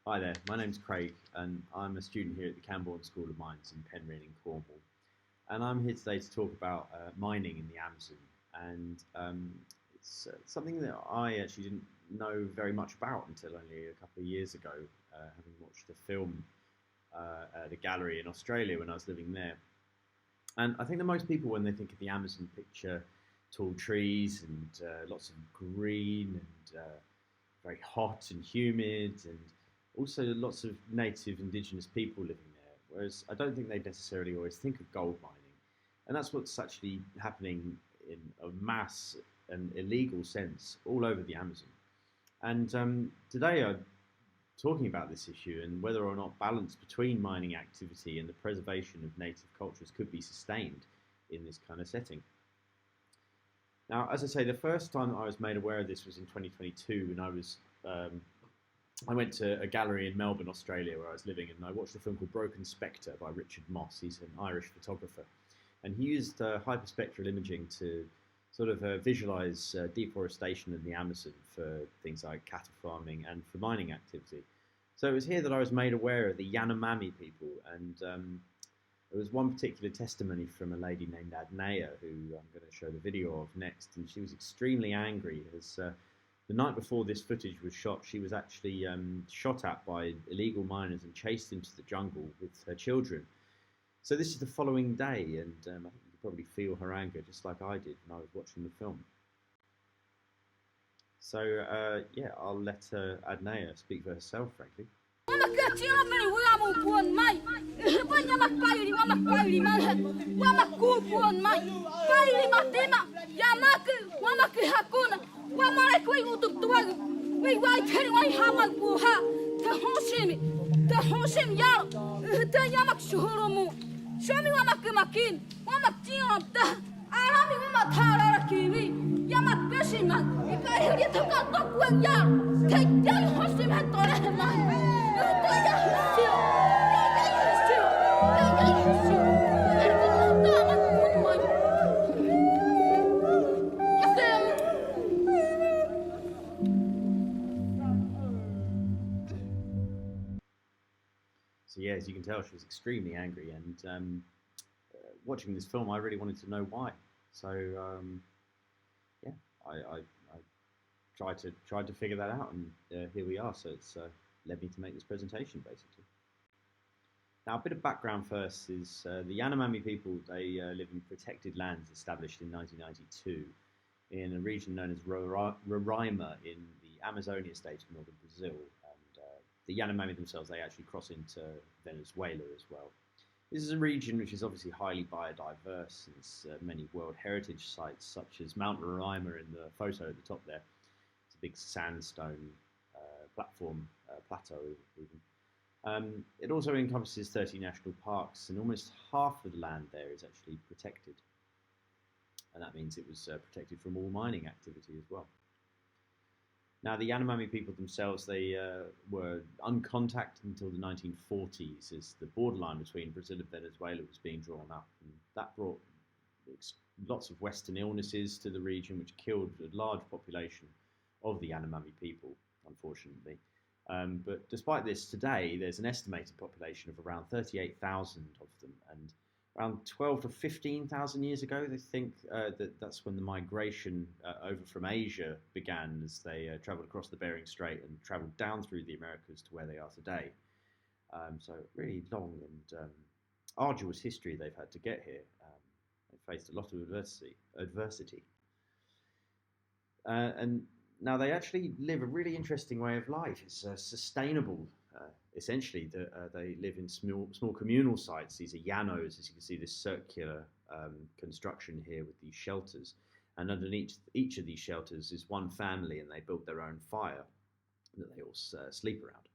Hi there, my name's Craig and I'm a student here at the Camborne School of Mines in Penryn in Cornwall. And I'm here today to talk about mining in the Amazon. And it's something that I actually didn't know very much about until only a couple of years ago, having watched a film at a gallery in Australia when I was living there. And I think that most people, when they think of the Amazon, picture tall trees and lots of green and very hot and humid, and also lots of native indigenous people living there. Whereas I don't think they necessarily always think of gold mining. And that's what's actually happening in a mass and illegal sense all over the Amazon. And today I'm talking about this issue and whether or not balance between mining activity and the preservation of native cultures could be sustained in this kind of setting. Now, as I say, the first time I was made aware of this was in 2022 when I went to a gallery in Melbourne, Australia, where I was living, and I watched a film called Broken Spectre by Richard Mosse. He's an Irish photographer, and he used hyperspectral imaging to sort of visualize deforestation in the Amazon for things like cattle farming and for mining activity. So it was here that I was made aware of the Yanomami people, and there was one particular testimony from a lady named Adnea, who I'm going to show the video of next, and she was extremely angry as the night before this footage was shot, she was actually shot at by illegal miners and chased into the jungle with her children. So this is the following day, and I think you could probably feel her anger just like I did when I was watching the film. So yeah, I'll let Adnea speak for herself, frankly. So yeah, as you can tell, she was extremely angry, and watching this film, I really wanted to know why. So yeah, I tried to figure that out, and here we are. So it's led me to make this presentation, basically. Now, a bit of background first is the Yanomami people. They live in protected lands established in 1992 in a region known as Roraima in the Amazonia state of northern Brazil. The Yanomami themselves, they actually cross into Venezuela as well. This is a region which is obviously highly biodiverse, and it's many World Heritage sites, such as Mount Roraima in the photo at the top there. It's a big sandstone plateau even. It also encompasses 30 national parks, and almost half of the land there is actually protected. And that means it was protected from all mining activity as well. Now, the Yanomami people themselves, they were uncontacted until the 1940s as the borderline between Brazil and Venezuela was being drawn up. And that brought lots of Western illnesses to the region, which killed a large population of the Yanomami people, unfortunately. But despite this, today there's an estimated population of around 38,000 of them, and around 12 to 15,000 years ago, they think that's when the migration over from Asia began, as they traveled across the Bering Strait and traveled down through the Americas to where they are today. So really long and arduous history they've had to get here. They faced a lot of adversity. And now they actually live a really interesting way of life. It's sustainable. Essentially, they live in small communal sites. These are llanos, as you can see, this circular construction here with these shelters. And underneath each of these shelters is one family, and they build their own fire that they all sleep around.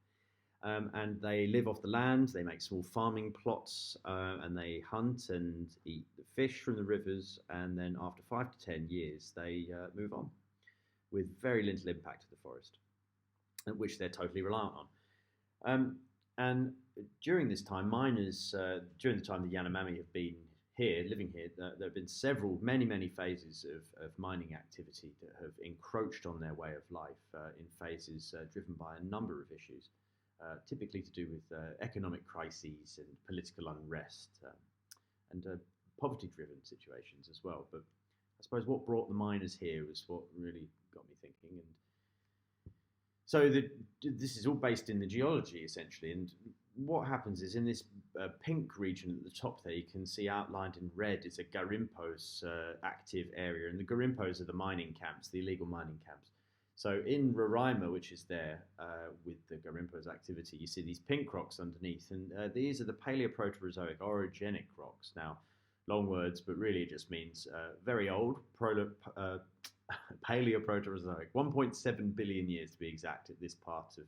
And they live off the land, they make small farming plots, and they hunt and eat the fish from the rivers, and then after 5 to 10 years, they move on with very little impact to the forest, which they're totally reliant on. And during this time, miners, during the time the Yanomami have been here, living here, there have been many phases of mining activity that have encroached on their way of life in phases driven by a number of issues. typically to do with economic crises and political unrest and poverty-driven situations as well. But I suppose what brought the miners here was what really got me thinking. And so this is all based in the geology, essentially. And what happens is in this pink region at the top there, you can see outlined in red is a garimpos active area. And the garimpos are the mining camps, the illegal mining camps. So in Roraima, which is there with the garimpos activity, you see these pink rocks underneath. And these are the Paleoproterozoic orogenic rocks. Now, long words, but really it just means very old, Paleoproterozoic, 1.7 billion years to be exact, at this part of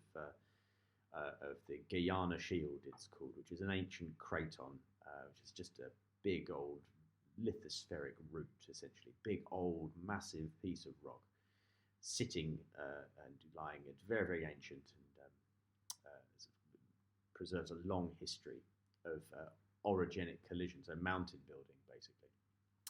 the Guyana Shield, it's called, which is an ancient craton, which is just a big old lithospheric root, essentially, big old massive piece of rock, sitting and lying at very, very ancient and preserves a long history of orogenic collisions, so mountain building, basically.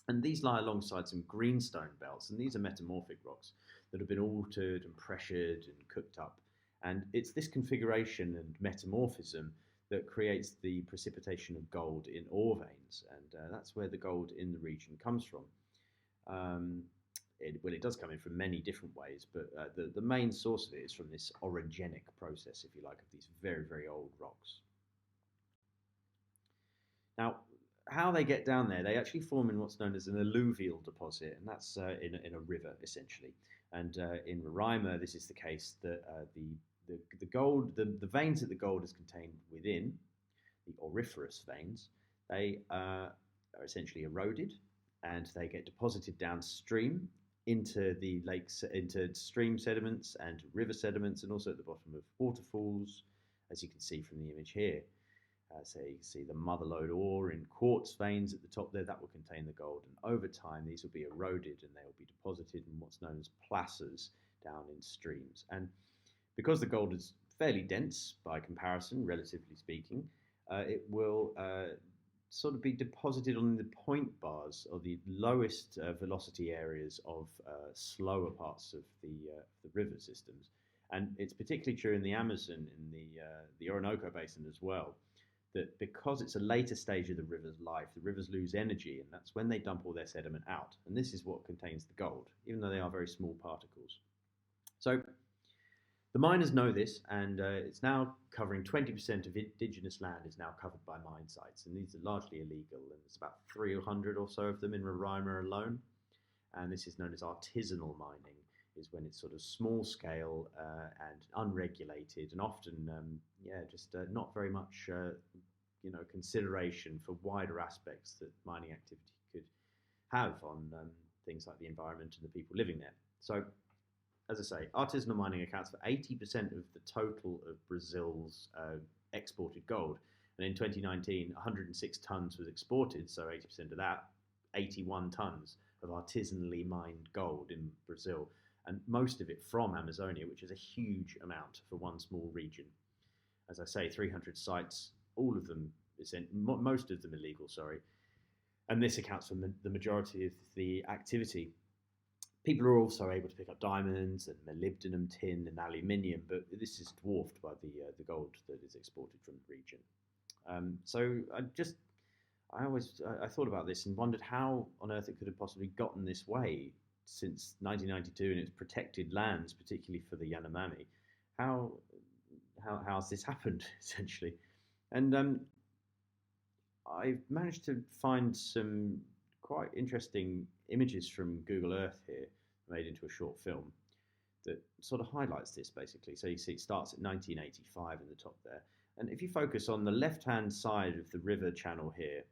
And these lie alongside some greenstone belts, and these are metamorphic rocks that have been altered and pressured and cooked up. And it's this configuration and metamorphism that creates the precipitation of gold in ore veins, and that's where the gold in the region comes from. It does come in from many different ways, but the main source of it is from this orogenic process, if you like, of these very, very old rocks. Now, how they get down there, they actually form in what's known as an alluvial deposit, and that's in a river, essentially. And in Roraima, this is the case that the gold, the veins that the gold is contained within, the auriferous veins, they are essentially eroded, and they get deposited downstream into the lakes, into stream sediments and river sediments, and also at the bottom of waterfalls, as you can see from the image here. So you can see the mother lode ore in quartz veins at the top there, that will contain the gold. And over time, these will be eroded and they will be deposited in what's known as placers down in streams. And because the gold is fairly dense by comparison, relatively speaking, it will sort of be deposited on the point bars or the lowest velocity areas of slower parts of the river systems. And it's particularly true in the Amazon, in the Orinoco Basin as well, that because it's a later stage of the river's life, the rivers lose energy, and that's when they dump all their sediment out. And this is what contains the gold, even though they are very small particles. So the miners know this, and it's now covering 20% of indigenous land is now covered by mine sites, and these are largely illegal, and there's about 300 or so of them in Roraima alone. And this is known as artisanal mining, is when it's sort of small scale and unregulated, and often, just not very much, consideration for wider aspects that mining activity could have on things like the environment and the people living there. So, as I say, artisanal mining accounts for 80% of the total of Brazil's exported gold. And in 2019, 106 tons was exported, so 80% of that, 81 tons of artisanally mined gold in Brazil, and most of it from Amazonia, which is a huge amount for one small region. As I say, 300 sites, all of them, most of them illegal, sorry, and this accounts for the majority of the activity. People are also able to pick up diamonds and molybdenum, tin, and aluminium, but this is dwarfed by the gold that is exported from the region. So I thought about this and wondered how on earth it could have possibly gotten this way since 1992 in its protected lands, particularly for the Yanomami. How's this happened, essentially? And I've managed to find some quite interesting images from Google Earth here, made into a short film, that sort of highlights this, basically. So you see it starts at 1985 in the top there. And if you focus on the left-hand side of the river channel here,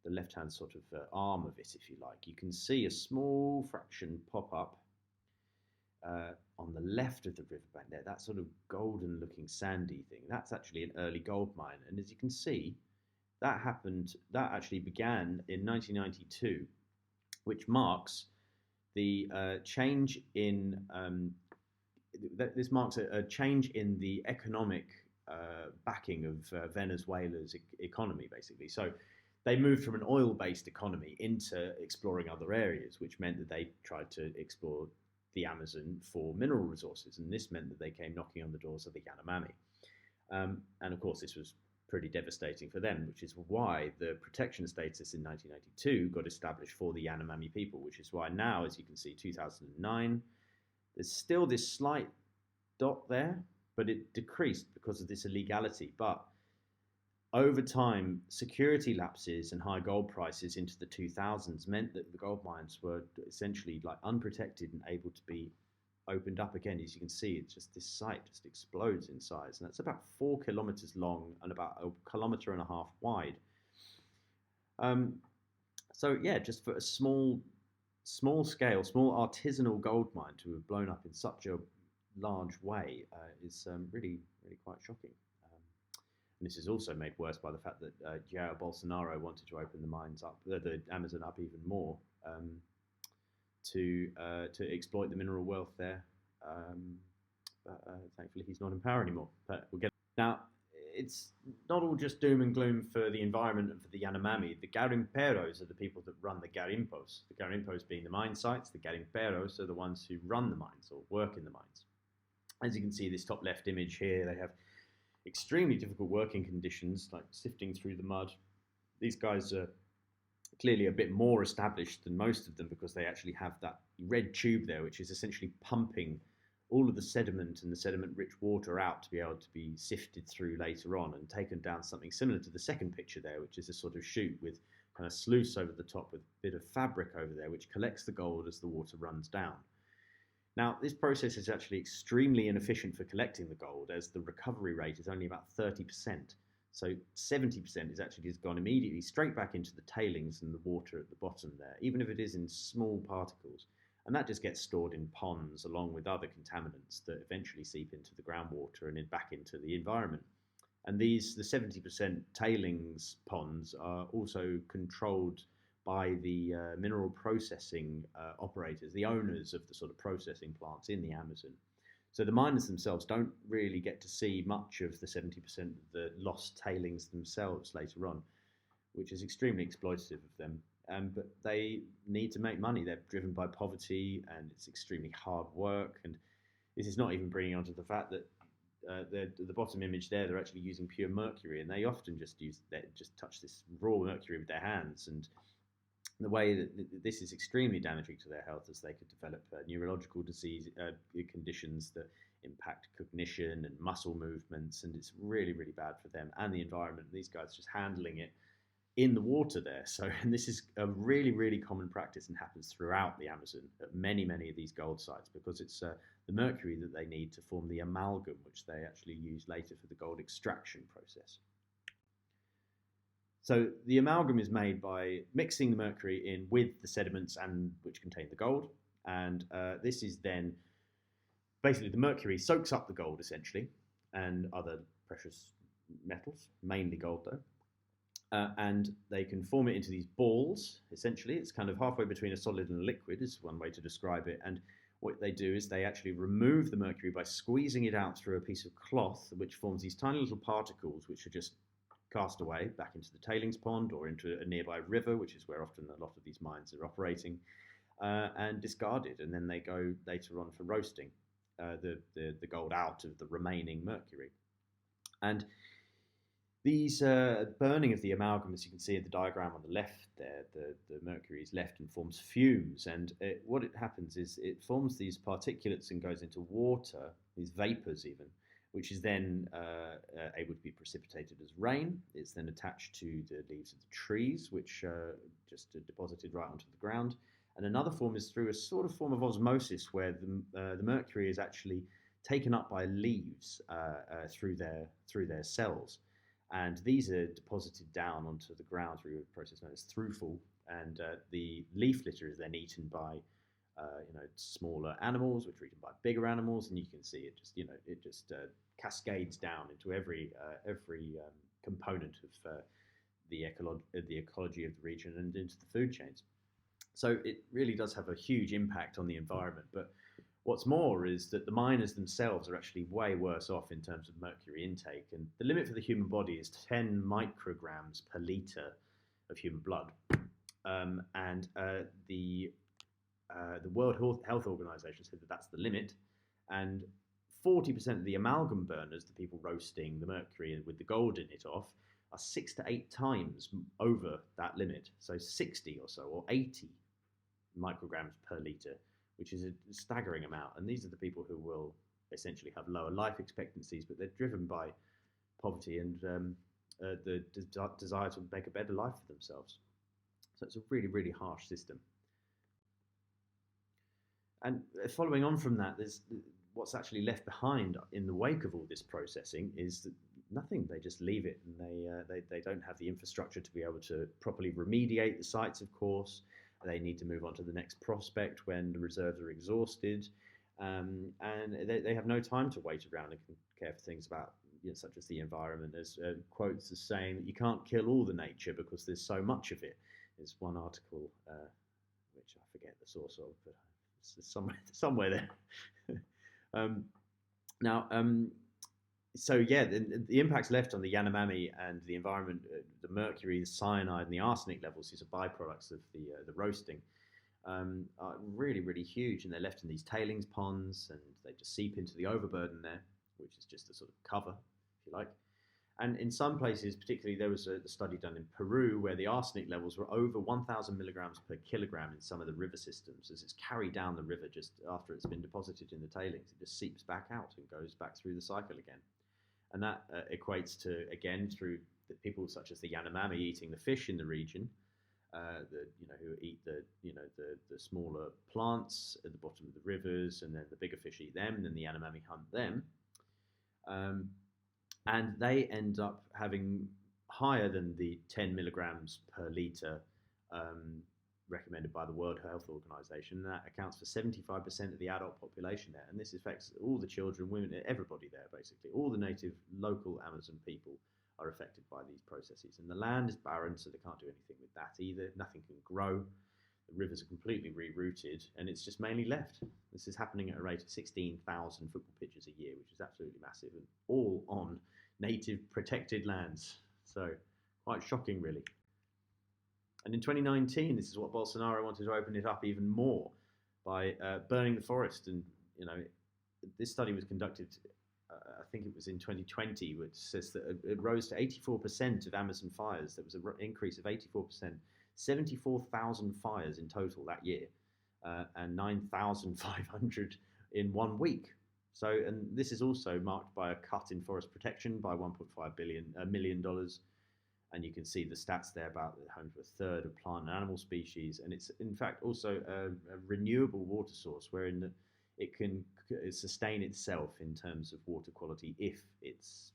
the left-hand sort of arm of it, if you like, you can see a small fraction pop up on the left of the riverbank there, that sort of golden-looking sandy thing. That's actually an early gold mine. And as you can see, that actually began in 1992, which marks the change in, this marks a change in the economic backing of Venezuela's economy, basically. So they moved from an oil-based economy into exploring other areas, which meant that they tried to explore the Amazon for mineral resources, and this meant that they came knocking on the doors of the Yanomami. And of course, this was pretty devastating for them, which is why the protection status in 1992 got established for the Yanomami people, which is why now, as you can see, 2009, there's still this slight dot there, but it decreased because of this illegality. But over time, security lapses and high gold prices into the 2000s meant that the gold mines were essentially like unprotected and able to be opened up again. As you can see, it's just this site just explodes in size, and that's about 4 kilometers long and about a kilometer and a half wide. So yeah, just for a small scale, small artisanal gold mine to have blown up in such a large way is really quite shocking. And this is also made worse by the fact that Jair Bolsonaro wanted to open the mines up, the Amazon up even more, to exploit the mineral wealth there. But thankfully, he's not in power anymore. But we'll get now. It's not all just doom and gloom for the environment and for the Yanomami. The garimperos are the people that run the garimpos. The garimpos being the mine sites. The garimperos are the ones who run the mines or work in the mines. As you can see, this top left image here, they have extremely difficult working conditions, like sifting through the mud. These guys are clearly a bit more established than most of them because they actually have that red tube there, which is essentially pumping all of the sediment and the sediment-rich water out to be able to be sifted through later on and taken down something similar to the second picture there, which is a sort of chute with kind of sluice over the top with a bit of fabric over there, which collects the gold as the water runs down. Now, this process is actually extremely inefficient for collecting the gold, as the recovery rate is only about 30%. So 70% is actually just gone immediately straight back into the tailings and the water at the bottom there, even if it is in small particles. And that just gets stored in ponds along with other contaminants that eventually seep into the groundwater and back into the environment. And the 70% tailings ponds are also controlled by the mineral processing operators, the owners of the sort of processing plants in the Amazon. So the miners themselves don't really get to see much of the 70% of the lost tailings themselves later on, which is extremely exploitative of them. But they need to make money. They're driven by poverty, and it's extremely hard work. And this is not even bringing onto the fact that the bottom image there, they're actually using pure mercury, and they often just touch this raw mercury with their hands. And the way that this is extremely damaging to their health, as they could develop neurological disease conditions that impact cognition and muscle movements, and it's really bad for them and the environment. These guys just handling it in the water there. So, and this is a really common practice and happens throughout the Amazon at many of these gold sites, because it's the mercury that they need to form the amalgam, which they actually use later for the gold extraction process. So the amalgam is made by mixing the mercury in with the sediments and which contain the gold, and this is then basically the mercury soaks up the gold essentially and other precious metals, mainly gold though. And they can form it into these balls, essentially. It's kind of halfway between a solid and a liquid, is one way to describe it. And what they do is they actually remove the mercury by squeezing it out through a piece of cloth, which forms these tiny little particles, which are just cast away back into the tailings pond or into a nearby river, which is where often a lot of these mines are operating, and discarded. And then they go later on for roasting the gold out of the remaining mercury. And these burning of the amalgam, as you can see in the diagram on the left there, the mercury is left and forms fumes. And what it happens is it forms these particulates and goes into water, these vapors even, which is then able to be precipitated as rain. It's then attached to the leaves of the trees, which just are deposited right onto the ground. And another form is through a sort of form of osmosis, where the mercury is actually taken up by leaves through their cells. And these are deposited down onto the ground through a process known as throughfall, and the leaf litter is then eaten by smaller animals, which are eaten by bigger animals, and you can see it just cascades down into every component of the ecology of the region and into the food chains. So it really does have a huge impact on the environment. But what's more is that the miners themselves are actually way worse off in terms of mercury intake, and the limit for the human body is 10 micrograms per litre of human blood. And the World Health Organization said that that's the limit, and 40% of the amalgam burners, the people roasting the mercury with the gold in it off, are 6 to 8 times over that limit. So 60 or so, or 80 micrograms per litre, which is a staggering amount. And these are the people who will essentially have lower life expectancies, but they're driven by poverty and the desire to make a better life for themselves. So it's a really, really harsh system. And following on from that, there's what's actually left behind in the wake of all this processing is that nothing. They just leave it, and they don't have the infrastructure to be able to properly remediate the sites, of course. They need to move on to the next prospect when the reserves are exhausted, and they have no time to wait around and care for things about, such as the environment. There's quotes as saying that you can't kill all the nature because there's so much of it. There's one article, which I forget the source of, but it's somewhere there. So yeah, the impacts left on the Yanomami and the environment, the mercury, the cyanide, and the arsenic levels, these are byproducts of the roasting, are really, really huge, and they're left in these tailings ponds, and they just seep into the overburden there, which is just a sort of cover, if you like. And in some places, particularly, there was a study done in Peru where the arsenic levels were over 1,000 milligrams per kilogram in some of the river systems. As it's carried down the river just after it's been deposited in the tailings, it just seeps back out and goes back through the cycle again. And that equates to, again, through the people such as the Yanomami eating the fish in the region, who eat the smaller plants at the bottom of the rivers, and then the bigger fish eat them, and then the Yanomami hunt them. And they end up having higher than the 10 milligrams per litre recommended by the World Health Organization. And that accounts for 75% of the adult population there. And this affects all the children, women, everybody there, basically. All the native local Amazon people are affected by these processes. And the land is barren, so they can't do anything with that either. Nothing can grow. The rivers are completely rerouted, and it's just mainly left. This is happening at a rate of 16,000 football pitches a year, which is absolutely massive, and all on native protected lands. So quite shocking, really. And in 2019, this is what Bolsonaro wanted to open it up even more by burning the forest. And, this study was conducted, I think it was in 2020, which says that it rose to 84% of Amazon fires. There was an increase of 84%. 74,000 fires in total that year, and 9,500 in 1 week. So, and this is also marked by a cut in forest protection by $1.5 million. And you can see the stats there about home to a third of plant and animal species. And it's in fact also a renewable water source wherein it can sustain itself in terms of water quality if it's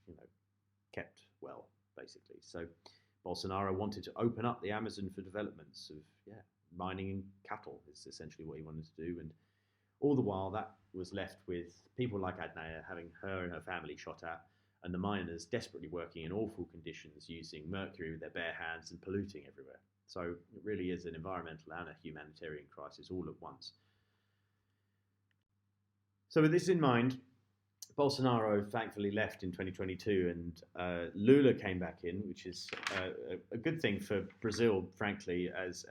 kept well, basically. So Bolsonaro wanted to open up the Amazon for developments of mining and cattle is essentially what he wanted to do. And all the while that was left with people like Adnaya having her and her family shot at, and the miners desperately working in awful conditions using mercury with their bare hands and polluting everywhere. So it really is an environmental and a humanitarian crisis all at once. So with this in mind, Bolsonaro thankfully left in 2022, and Lula came back in, which is a good thing for Brazil, frankly, as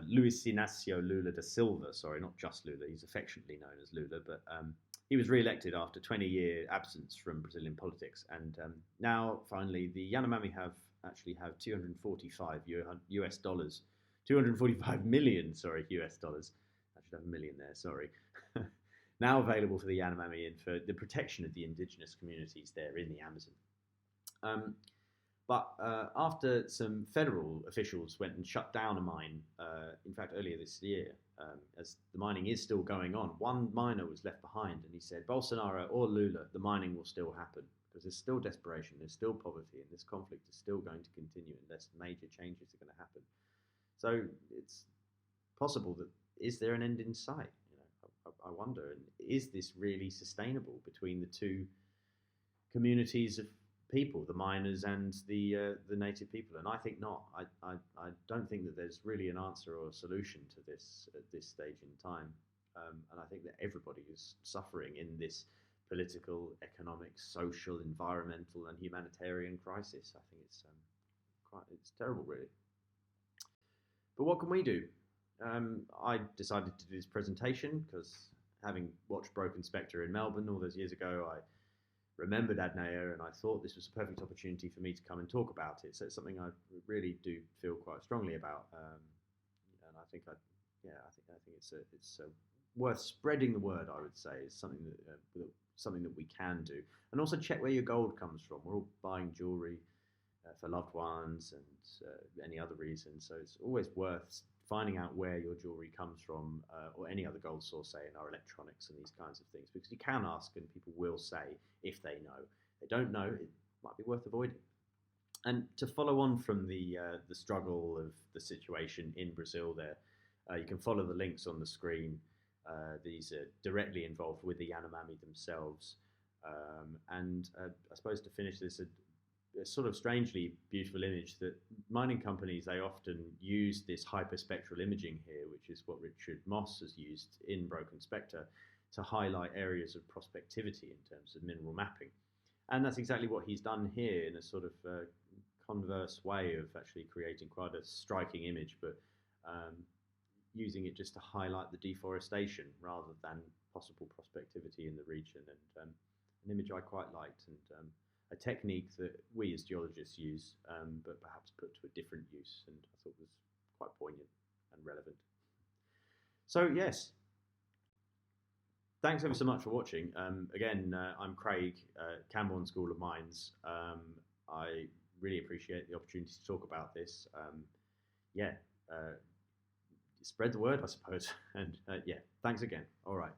Luiz Inácio Lula da Silva, sorry, not just Lula, he's affectionately known as Lula, but he was re-elected after 20-year absence from Brazilian politics, and now finally the Yanomami have 245 US dollars, 245 million, sorry, US dollars. I should have a million there, sorry. Now available for the Yanomami and for the protection of the indigenous communities there in the Amazon. But after some federal officials went and shut down a mine, in fact earlier this year, as the mining is still going on, one miner was left behind, and he said, Bolsonaro or Lula, the mining will still happen, because there's still desperation, there's still poverty, and this conflict is still going to continue unless major changes are going to happen. So it's possible that, is there an end in sight? I wonder, is this really sustainable between the two communities of people, the miners and the native people? And I think not. I don't think that there's really an answer or a solution to this at this stage in time. And I think that everybody is suffering in this political, economic, social, environmental, and humanitarian crisis. I think it's terrible, really. But what can we do? I decided to do this presentation because having watched Broken Spectre in Melbourne all those years ago, I remembered Adnea, and I thought this was a perfect opportunity for me to come and talk about it. So it's something I really do feel quite strongly about, and I think I think it's worth spreading the word. I would say is something that we can do, and also check where your gold comes from. We're all buying jewelry for loved ones and any other reason, so it's always worth finding out where your jewelry comes from, or any other gold source, say in our electronics and these kinds of things, because you can ask and people will say if they know. If they don't know, it might be worth avoiding. And to follow on from the struggle of the situation in Brazil, there, you can follow the links on the screen. These are directly involved with the Yanomami themselves, and I suppose to finish this, a sort of strangely beautiful image that mining companies, they often use this hyperspectral imaging here, which is what Richard Mosse has used in Broken Spectre, to highlight areas of prospectivity in terms of mineral mapping. And that's exactly what he's done here in a sort of converse way of actually creating quite a striking image, but using it just to highlight the deforestation rather than possible prospectivity in the region. And an image I quite liked, and a technique that we as geologists use, but perhaps put to a different use, and I thought was quite poignant and relevant. So yes, thanks ever so much for watching. Again, I'm Craig, Camborne School of Mines. I really appreciate the opportunity to talk about this. Spread the word, I suppose. And yeah, thanks again. All right.